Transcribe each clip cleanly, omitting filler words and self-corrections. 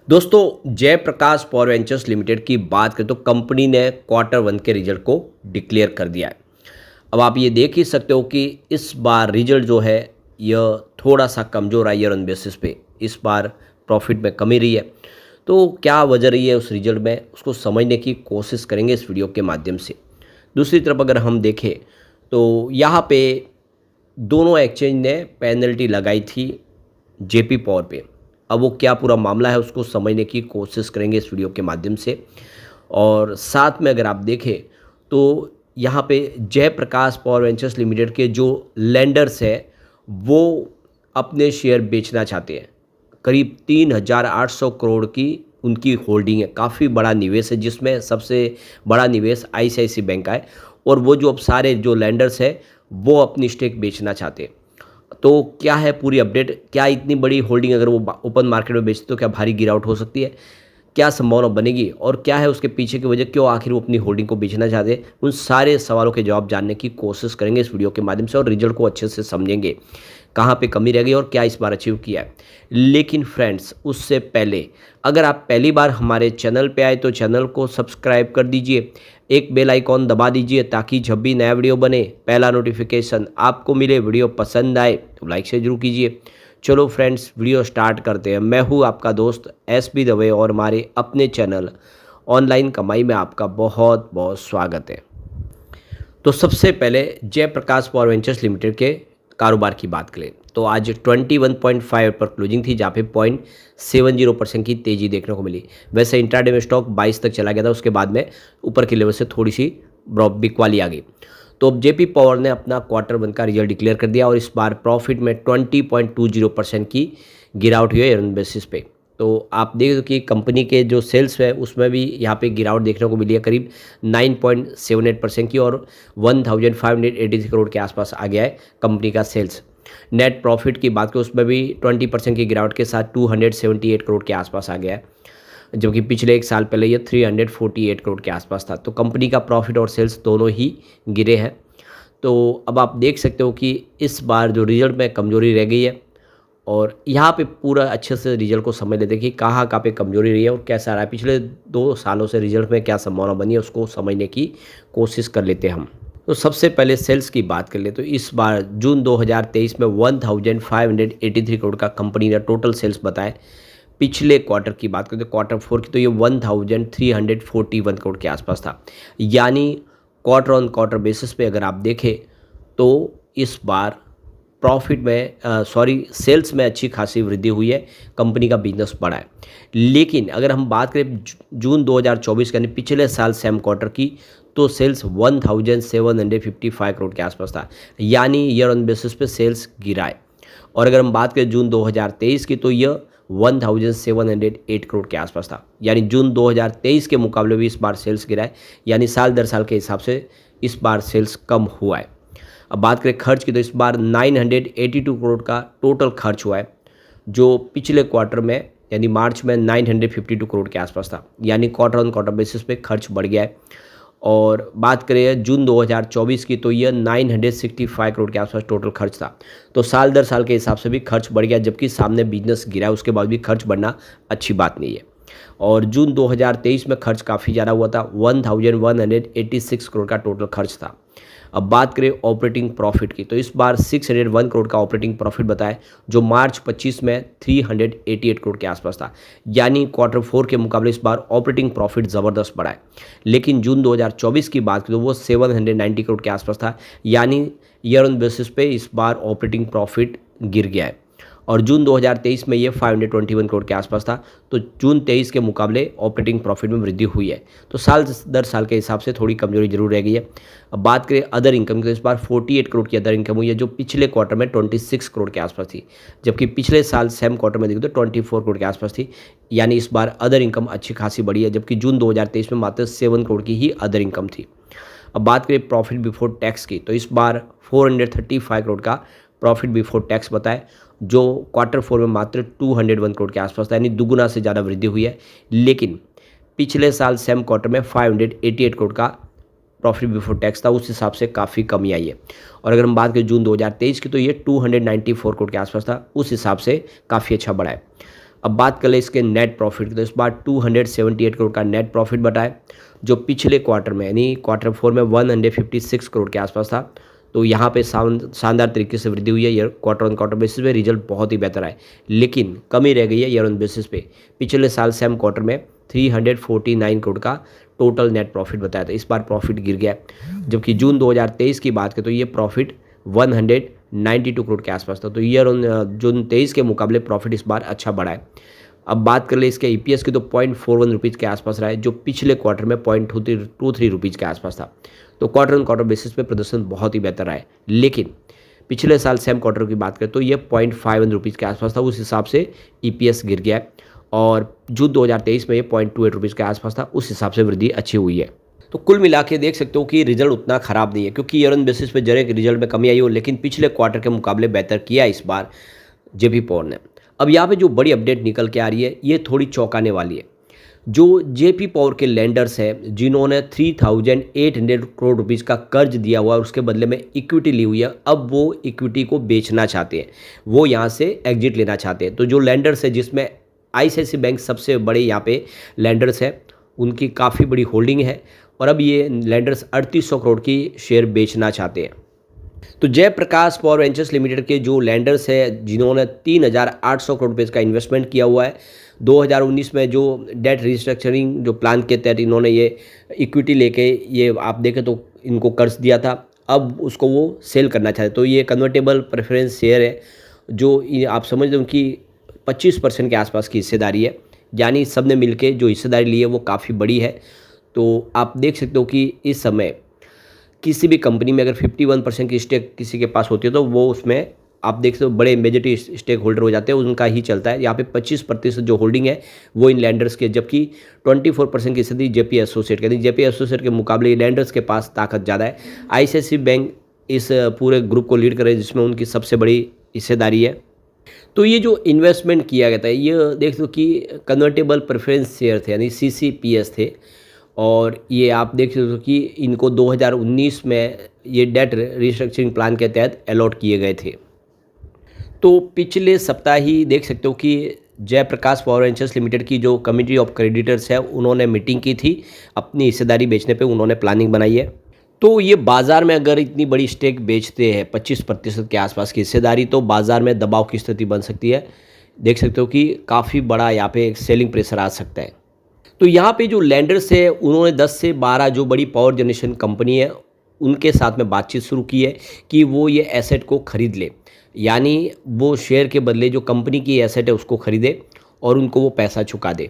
दोस्तों Jayaprakash power ventures limited की बात करें तो कंपनी ने क्वार्टर वन के रिजल्ट को डिक्लेयर कर दिया है। अब आप ये देख ही सकते हो कि इस बार रिजल्ट जो है यह थोड़ा सा कमज़ोर है ईयर ऑन बेसिस पे। इस बार प्रॉफिट में कमी रही है। तो क्या वजह रही है उस रिजल्ट में, उसको समझने की कोशिश करेंगे इस वीडियो के माध्यम से। दूसरी तरफ अगर हम देखें तो यहाँ पे दोनों एक्सचेंज ने पेनल्टी लगाई थी जेपी पावर पे। अब वो क्या पूरा मामला है उसको समझने की कोशिश करेंगे इस वीडियो के माध्यम से। और साथ में अगर आप देखें तो यहाँ पे जयप्रकाश पावर वेंचर्स लिमिटेड के जो लेंडर्स है वो अपने शेयर बेचना चाहते हैं। करीब 3,800 करोड़ की उनकी होल्डिंग है, काफ़ी बड़ा निवेश है, जिसमें सबसे बड़ा निवेश आईसीआईसी बैंक का है। और वो जो अब सारे जो लेंडर्स है वो अपनी स्टेक बेचना चाहते हैं। तो क्या है पूरी अपडेट, क्या इतनी बड़ी होल्डिंग अगर वो ओपन मार्केट में बेचते तो क्या भारी गिरावट हो सकती है, क्या संभावना बनेगी और क्या है उसके पीछे की वजह, क्यों आखिर वो अपनी होल्डिंग को बेचना चाहते हैं, उन सारे सवालों के जवाब जानने की कोशिश करेंगे इस वीडियो के माध्यम से और रिजल्ट को अच्छे से समझेंगे कहाँ पे कमी रह गई और क्या इस बार अचीव किया है। लेकिन फ्रेंड्स उससे पहले अगर आप पहली बार हमारे चैनल पे आए तो चैनल को सब्सक्राइब कर दीजिए, एक बेल आइकॉन दबा दीजिए ताकि जब भी नया वीडियो बने पहला नोटिफिकेशन आपको मिले। वीडियो पसंद आए तो लाइक से जरूर कीजिए। चलो फ्रेंड्स वीडियो स्टार्ट करते हैं। मैं हूँ आपका दोस्त एसबी दवे और हमारे अपने चैनल ऑनलाइन कमाई में आपका बहुत बहुत स्वागत है। तो सबसे पहले जयप्रकाश पावर वेंचर्स लिमिटेड के कारोबार की बात करें तो आज 21.5 पर क्लोजिंग थी, जहाँ पे 0.70% की तेज़ी देखने को मिली। वैसे इंट्राडे में स्टॉक 22 तक चला गया था, उसके बाद में ऊपर के लेवल से थोड़ी सी बिकवाली आ गई। तो अब जेपी पावर ने अपना क्वार्टर वन का रिजल्ट डिक्लेयर कर दिया और इस बार प्रॉफिट में 20.20% की गिरावट हुई है ईयर ऑन बेसिस पे। तो आप देख दो कि कंपनी के जो सेल्स है उसमें भी यहाँ पे गिरावट देखने को मिली है, करीब 9.78% की, और 1,583 करोड़ के आसपास आ गया है कंपनी का सेल्स। नेट प्रॉफिट की बात करें उसमें भी 20% की गिरावट के साथ 278 करोड़ के आसपास आ गया है, जबकि पिछले एक साल पहले ये 348 करोड़ के आसपास था। तो कंपनी का प्रॉफिट और सेल्स दोनों ही गिरे हैं। तो अब आप देख सकते हो कि इस बार जो रिजल्ट में कमजोरी रह गई है और यहाँ पे पूरा अच्छे से रिजल्ट को समझ लेते हैं कि कहाँ पे कमजोरी रही है और कैसा रहा है, पिछले 2 सालों से रिजल्ट में क्या संभावना बनी है उसको समझने की कोशिश कर लेते हैं हम। तो सबसे पहले सेल्स की बात कर ले तो इस बार जून 2023 में 1,583 करोड़ का कंपनी ने टोटल सेल्स बताए। पिछले क्वार्टर की बात करें तो क्वार्टर 4 की तो ये 1,341 करोड़ के आसपास था। यानी क्वार्टर ऑन क्वार्टर बेसिस पे अगर आप देखें तो इस बार प्रॉफिट में सेल्स में अच्छी खासी वृद्धि हुई है, कंपनी का बिजनेस बढ़ा है। लेकिन अगर हम बात करें जून 2024 यानी पिछले साल सेम क्वार्टर की तो सेल्स 1,755 करोड़ के आसपास था, यानी ईयर ऑन बेसिस पे सेल्स गिरा है। और अगर हम बात करें जून 2023 की तो यह 1,708 करोड़ के आसपास था, यानी जून 2023 के मुकाबले भी इस बार सेल्स गिरा है, यानी साल दर साल के हिसाब से इस बार सेल्स कम हुआ है। अब बात करें खर्च की तो इस बार 982 करोड़ का टोटल खर्च हुआ है, जो पिछले क्वार्टर में यानी मार्च में 952 करोड़ के आसपास था, यानी क्वार्टर ऑन क्वार्टर बेसिस पे खर्च बढ़ गया है। और बात करें जून 2024 की तो यह 965 करोड़ के आसपास टोटल खर्च था। तो साल दर साल के हिसाब से भी खर्च बढ़ गया, जबकि सामने बिजनेस गिरा है उसके बाद भी खर्च बढ़ना अच्छी बात नहीं है। और जून 2023 में खर्च काफ़ी ज़्यादा हुआ था, 1,186 करोड़ का टोटल खर्च था। अब बात करें ऑपरेटिंग प्रॉफिट की तो इस बार 601 करोड़ का ऑपरेटिंग प्रॉफिट बताए, जो मार्च 25 में 388 करोड़ के आसपास था, यानी क्वार्टर 4 के मुकाबले इस बार ऑपरेटिंग प्रॉफिट ज़बरदस्त बढ़ा है। लेकिन जून 2024 की बात करें तो वो 790 करोड़ के आसपास था, यानी ईयर ऑन बेसिस पे इस बार ऑपरेटिंग प्रॉफिट गिर गया है। और जून 2023 में ये 521 करोड़ के आसपास था। तो जून 23 के मुकाबले ऑपरेटिंग प्रॉफिट में वृद्धि हुई है। तो साल दर साल के हिसाब से थोड़ी कमजोरी जरूर रह गई है। अब बात करें अदर इनकम की तो इस बार 48 करोड़ की अदर इनकम हुई है, जो पिछले क्वार्टर में 26 करोड़ के आसपास थी, जबकि पिछले साल सेम क्वार्टर में देखो तो 24 करोड़ के आसपास थी। यानी इस बार अदर इनकम अच्छी खासी बढ़ी है, जबकि जून 2023 में मात्र 7 करोड़ की ही अदर इनकम थी। अब बात करें प्रॉफिट बिफोर टैक्स की तो इस बार 435 करोड़ का प्रॉफिट बिफोर टैक्स बताए, जो क्वार्टर 4 में मात्र 201 करोड़ के आसपास था, यानी दुगुना से ज़्यादा वृद्धि हुई है। लेकिन पिछले साल सेम क्वार्टर में 588 करोड़ का प्रॉफिट बिफोर टैक्स था, उस हिसाब से काफ़ी कमी आई है। और अगर हम बात करें जून 2023 की तो ये 294 करोड़ के आसपास था, उस हिसाब से काफ़ी अच्छा बढ़ा है। अब बात कर ले इसके नेट प्रॉफिट की, तो इस बार 278 करोड़ का नेट प्रॉफिट बटा है, जो पिछले क्वार्टर में यानी क्वार्टर 4 में 156 करोड़ के आसपास था। तो यहाँ पे शानदार तरीके से वृद्धि हुई है। Year quarter on quarter basis पे रिजल्ट बहुत ही बेहतर आए, लेकिन कमी रह गई है ईयर ऑन बेसिस पे। पिछले साल सेम क्वार्टर में 349 करोड़ का टोटल नेट प्रॉफिट बताया था, इस बार प्रॉफिट गिर गया है। जबकि जून 2023 की बात करें तो ये प्रॉफिट 192 करोड़ के आसपास था। तो ईयर ऑन जून 23 के मुकाबले प्रॉफिट इस बार अच्छा बढ़ा है। अब बात कर ले इसके ईपीएस की, तो 0.41 रुपीज़ के आसपास रहा है, जो पिछले क्वार्टर में 0.23 रुपीज़ के आसपास था। तो क्वार्टर ऑन क्वार्टर बेसिस पे प्रदर्शन बहुत ही बेहतर रहा है, लेकिन पिछले साल सेम क्वार्टर की बात करें तो ये 0.51 रुपीज़ के आसपास था, उस हिसाब से ईपीएस गिर गया है। और जून 2023 में ये 0.28 रुपीज़ के आसपास था, उस हिसाब से वृद्धि अच्छी हुई है। तो कुल मिला के देख सकते हो कि रिजल्ट उतना ख़राब नहीं है, क्योंकि ईयर ऑन बेसिस पे जरे रिजल्ट में कमी आई हो, लेकिन पिछले क्वार्टर के मुकाबले बेहतर किया इस बार जेपी पावर ने। अब यहाँ पे जो बड़ी अपडेट निकल के आ रही है ये थोड़ी चौंकाने वाली है। जो जेपी पावर के लैंडर्स हैं जिन्होंने 3,800 करोड़ रुपीज़ का कर्ज दिया हुआ है और उसके बदले में इक्विटी ली हुई है, अब वो इक्विटी को बेचना चाहते हैं, वो यहाँ से एग्जिट लेना चाहते हैं। तो जो लैंडर्स है, जिसमें आईसीआईसीआई बैंक सबसे बड़े यहाँ पे लैंडर्स है, उनकी काफ़ी बड़ी होल्डिंग है और अब ये लैंडर्स 3800 करोड़ की शेयर बेचना चाहते हैं। तो जयप्रकाश पावर वेंचर्स लिमिटेड के जो लैंडर्स है जिन्होंने 3,800 करोड़ रुपये का इन्वेस्टमेंट किया हुआ है, 2019 में जो डेट रिस्ट्रक्चरिंग जो प्लान के तहत इन्होंने ये इक्विटी लेके ये आप देखें तो इनको कर्ज दिया था, अब उसको वो सेल करना चाहते। तो ये कन्वर्टेबल प्रेफरेंस शेयर है, जो आप समझ लो उनकी 25% के आसपास की हिस्सेदारी है, यानी सब ने मिल के जो हिस्सेदारी ली है वो काफ़ी बड़ी है। तो आप देख सकते हो कि इस समय किसी भी कंपनी में अगर 51% की स्टेक किसी के पास होती है तो वो उसमें आप देख सकते हो बड़े मेजॉरिटी स्टेक होल्डर हो जाते हैं, उनका ही चलता है। यहाँ पे 25% जो होल्डिंग है वो इन लैंडर्स के, जबकि 24% की हिस्सेदारी जेपी एसोसिएट के। जेपी एसोसिएट के मुकाबले लैंडर्स के पास ताकत ज़्यादा है। आईसीआईसीआई बैंक इस पूरे ग्रुप को लीड कर रहे हैं, जिसमें उनकी सबसे बड़ी हिस्सेदारी है। तो ये जो इन्वेस्टमेंट किया गया था ये देख लो कि कन्वर्टेबल प्रेफरेंस शेयर थे, यानी सीसीपीएस थे, और ये आप देख सकते हो कि इनको 2019 में ये डेट रिस्ट्रक्चरिंग प्लान के तहत अलॉट किए गए थे। तो पिछले सप्ताह ही देख सकते हो कि जयप्रकाश पावर वेंचर्स लिमिटेड की जो कमिटी ऑफ क्रेडिटर्स है उन्होंने मीटिंग की थी, अपनी हिस्सेदारी बेचने पे उन्होंने प्लानिंग बनाई है। तो ये बाज़ार में अगर इतनी बड़ी स्टेक बेचते हैं 25% के आसपास की हिस्सेदारी, तो बाज़ार में दबाव की स्थिति बन सकती है। देख सकते हो कि काफ़ी बड़ा यहाँ पे एक सेलिंग प्रेशर आ सकता है। तो यहाँ पे जो लैंडर्स है उन्होंने 10 से 12 जो बड़ी पावर जनरेशन कंपनी है उनके साथ में बातचीत शुरू की है कि वो ये एसेट को ख़रीद ले, यानी वो शेयर के बदले जो कंपनी की एसेट है उसको ख़रीदे और उनको वो पैसा चुका दे।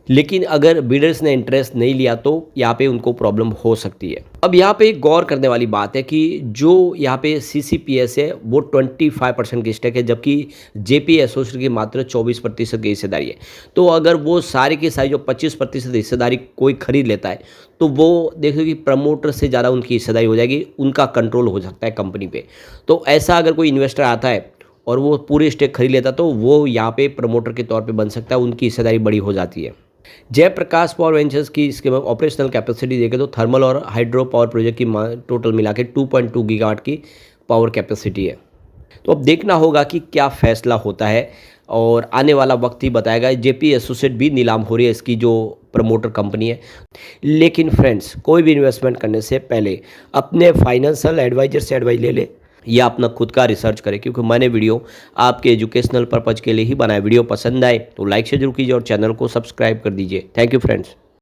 लेकिन अगर बिडर्स ने इंटरेस्ट नहीं लिया तो यहाँ पे उनको प्रॉब्लम हो सकती है। अब यहाँ पे एक गौर करने वाली बात है कि जो यहाँ पे सीसीपीएस है वो 25% की स्टेक है, जबकि जेपी एसोसिएट की मात्र 24% की हिस्सेदारी है। तो अगर वो सारी की सारी जो 25% हिस्सेदारी कोई खरीद लेता है तो वो देखो कि प्रमोटर से ज़्यादा उनकी हिस्सेदारी हो जाएगी, उनका कंट्रोल हो सकता है कंपनी पे। तो ऐसा अगर कोई इन्वेस्टर आता है और वो पूरे स्टेक खरीद लेता तो वो यहाँ पे प्रमोटर के तौर पर बन सकता है, उनकी हिस्सेदारी बड़ी हो जाती है। जयप्रकाश पावर वेंचर्स की इसके बाद ऑपरेशनल कैपेसिटी देखें तो थर्मल और हाइड्रो पावर प्रोजेक्ट की टोटल मिला के 2.2 गीगावाट की पावर कैपेसिटी है। तो अब देखना होगा कि क्या फैसला होता है और आने वाला वक्त ही बताएगा। जेपी एसोसिएट भी नीलाम हो रही है इसकी जो प्रमोटर कंपनी है। लेकिन फ्रेंड्स, कोई भी इन्वेस्टमेंट करने से पहले अपने फाइनेंशियल एडवाइजर से एडवाइस ले ले या अपना खुद का रिसर्च करें, क्योंकि मैंने वीडियो आपके एजुकेशनल पर्पज़ के लिए ही बनाया। वीडियो पसंद आए तो लाइक से जरूर कीजिए और चैनल को सब्सक्राइब कर दीजिए। Thank you friends.